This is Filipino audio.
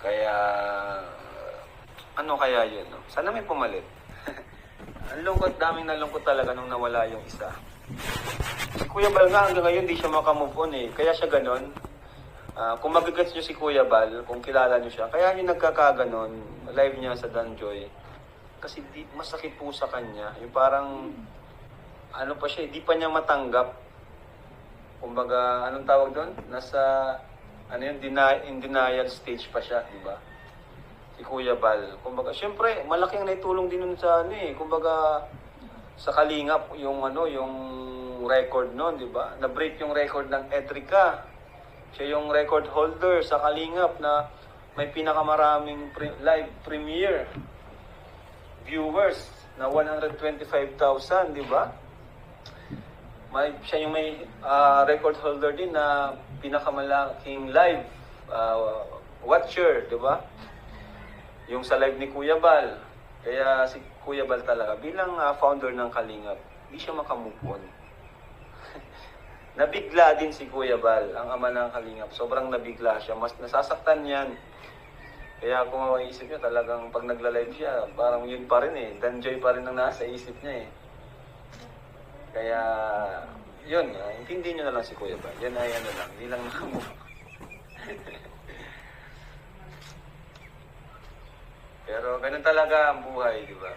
Kaya, ano kaya yun? No? Sana may pumalit. Ang lungkot, daming nalungkot talaga nung nawala yung isa. Si Kuya Bal nga hanggang ngayon di siya makamove on eh. Kaya siya ganon. Kung magigets nyo si Kuya Bal, kung kilala nyo siya, kaya yung nagkakaganon, live niya sa Danjoy. Kasi masakit po sa kanya. Yung parang, ano pa siya, di pa niya matanggap. Kumbaga, anong tawag doon? Nasa, ano yun, in denial stage pa siya, di ba? Si Kuya Bal. Kumbaga, syempre, malaking naitulong din nun sa ano eh. Kumbaga, sa Kalingap, yung ano, yung record nun, di ba? Na-break yung record ng Edrica. Siya yung record holder sa Kalingap na may pinakamaraming live premiere viewers na 125,000, di ba? Siya yung may record holder din na pinakamalaking live watcher, di ba? Yung sa live ni Kuya Bal. Kaya si Kuya Bal talaga, bilang founder ng Kalingap, hindi siya makamove on. Nabigla din si Kuya Bal, ang ama ng Kalingap. Sobrang nabigla siya. Mas nasasaktan yan. Kaya kung maisip niya, talagang pag nagla-live siya, parang yun pa rin eh. Danjoy pa rin ang nasa isip niya eh. Kaya, yun, intindihin nyo na lang si Kuya Bal. Yan ay ano lang, hindi lang nakamove. Pero ganun talaga ang buhay, di ba?